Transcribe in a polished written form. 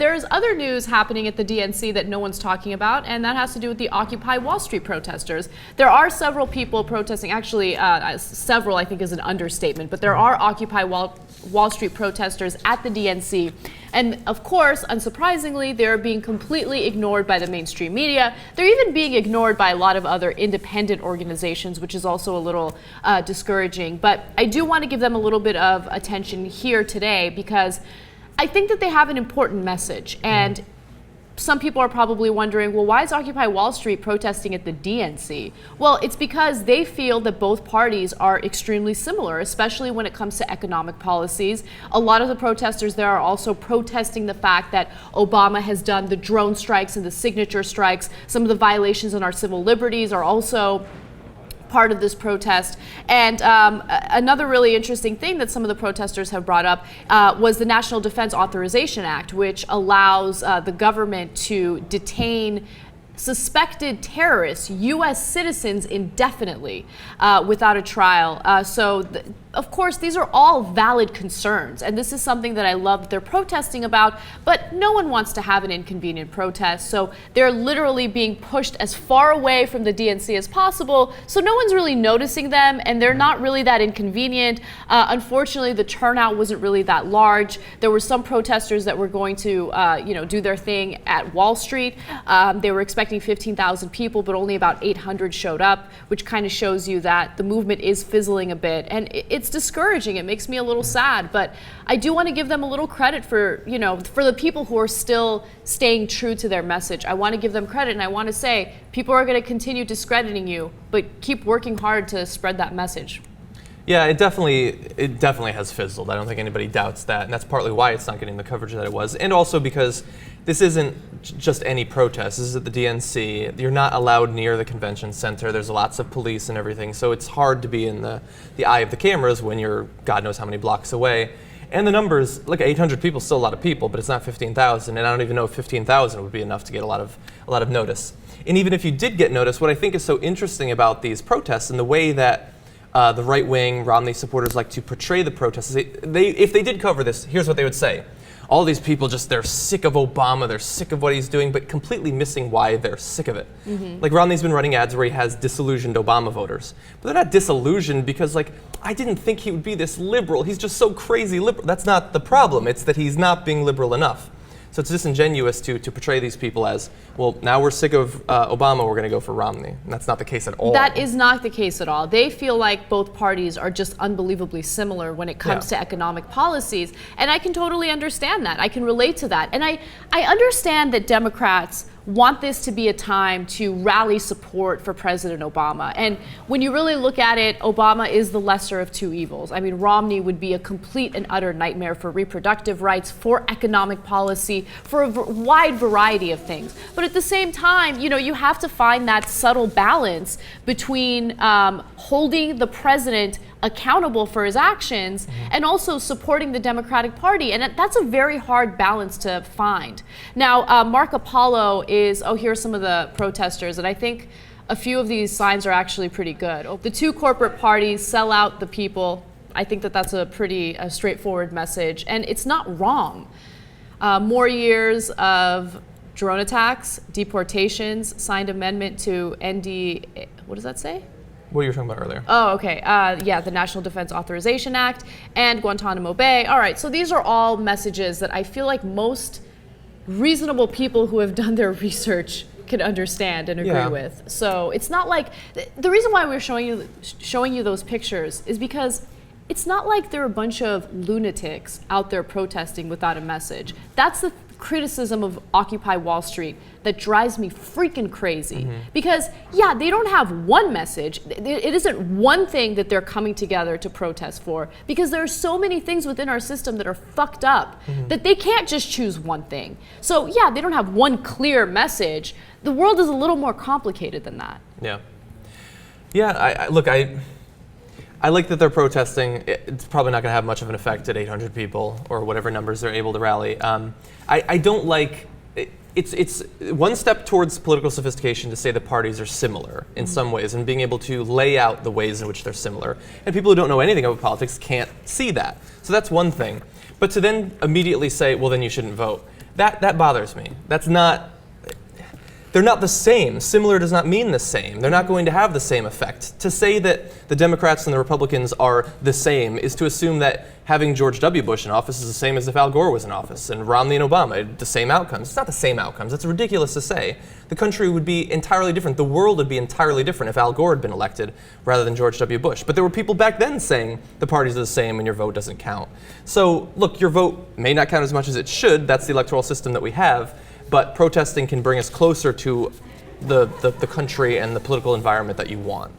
there's other news happening at the DNC that no one's talking about, and that has to do with the Occupy Wall Street protesters. There are several people protesting, actually several I think is an understatement, but there are Occupy Wall Street protesters at the DNC. And of course, unsurprisingly, they're being completely ignored by the mainstream media. They're even being ignored by a lot of other independent organizations, which is also a little discouraging. But I do want to give them a little bit of attention here today because I think that they have an important message. And some people are probably wondering, well, why is Occupy Wall Street protesting at the DNC? Well, it's because they feel that both parties are extremely similar, especially when it comes to economic policies. A lot of the protesters there are also protesting the fact that Obama has done the drone strikes and the signature strikes. Some of the violations on our civil liberties are also part of this protest. And another really interesting thing that some of the protesters have brought up was the National Defense Authorization Act, which allows the government to detain suspected terrorists, U.S. citizens, indefinitely without a trial. Of course, these are all valid concerns, and this is something that I love that they're protesting about, but no one wants to have an inconvenient protest, so they're literally being pushed as far away from the DNC as possible, so no one's really noticing them, and they're not really that inconvenient. Unfortunately, the turnout wasn't really that large. There were some protesters that were going to do their thing at Wall Street. They were expecting 15,000 people, but only about 800 showed up, which kind of shows you that the movement is fizzling a bit, and it's discouraging. It makes me a little sad, but I do want to give them a little credit for the people who are still staying true to their message. I want to give them credit, and I want to say people are going to continue discrediting you, but keep working hard to spread that message. Yeah, it definitely has fizzled. I don't think anybody doubts that, and that's partly why it's not getting the coverage that it was, and also because this isn't just any protest. This is at the DNC. You're not allowed near the convention center. There's lots of police and everything, so it's hard to be in the eye of the cameras when you're God knows how many blocks away. And the numbers, look, 800 people is still a lot of people, but it's not 15,000, and I don't even know if 15,000 would be enough to get a lot of notice. And even if you did get notice, what I think is so interesting about these protests and the way that the right-wing Romney supporters like to portray the protests, if they did cover this, here's what they would say. All these people they're sick of Obama, they're sick of what he's doing, but completely missing why they're sick of it. Mm-hmm. Like Romney's been running ads where he has disillusioned Obama voters. But they're not disillusioned because I didn't think he would be this liberal. He's just so crazy liberal. That's not the problem. It's that he's not being liberal enough. So it's disingenuous to portray these people as, well, now we're sick of Obama, we're going to go for Romney. And that's not the case at all. That is not the case at all. They feel like both parties are just unbelievably similar when it comes to economic policies. And I can totally understand that. I can relate to that. And I understand that Democrats want this to be a time to rally support for President Obama. And when you really look at it, Obama is the lesser of two evils. I mean, Romney would be a complete and utter nightmare for reproductive rights, for economic policy, for a wide variety of things. But at the same time, you have to find that subtle balance between holding the president accountable for his actions and also supporting the Democratic Party. And that's a very hard balance to find. Now, Mark Apollo here are some of the protesters, and I think a few of these signs are actually pretty good. The two corporate parties sell out the people. I think that's a pretty straightforward message, and it's not wrong. More years of drone attacks, deportations, signed amendment to what does that say? What you were talking about earlier. Oh, okay. The National Defense Authorization Act and Guantanamo Bay. All right, so these are all messages that I feel like most reasonable people who have done their research can understand and agree with. So it's not like, the reason why we're showing you those pictures is because it's not like there are a bunch of lunatics out there protesting without a message. That's the criticism of Occupy Wall Street that drives me freaking crazy. Because they don't have one message. It isn't one thing that they're coming together to protest for, because there are so many things within our system that are fucked up that they can't just choose one thing. So they don't have one clear message. The world is a little more complicated than that. I like that they're protesting. It's probably not going to have much of an effect at 800 people or whatever numbers they're able to rally. I don't like, it's one step towards political sophistication to say the parties are similar in some ways and being able to lay out the ways in which they're similar. And people who don't know anything about politics can't see that. So that's one thing. But to then immediately say, well, then you shouldn't vote. That bothers me. That's not. They're not the same. Similar does not mean the same. They're not going to have the same effect. To say that the Democrats and the Republicans are the same is to assume that having George W. Bush in office is the same as if Al Gore was in office, and Romney and Obama, the same outcomes. It's not the same outcomes. It's ridiculous to say. The country would be entirely different. The world would be entirely different if Al Gore had been elected rather than George W. Bush. But there were people back then saying the parties are the same and your vote doesn't count. So look, your vote may not count as much as it should. That's the electoral system that we have. But protesting can bring us closer to the country and the political environment that you want.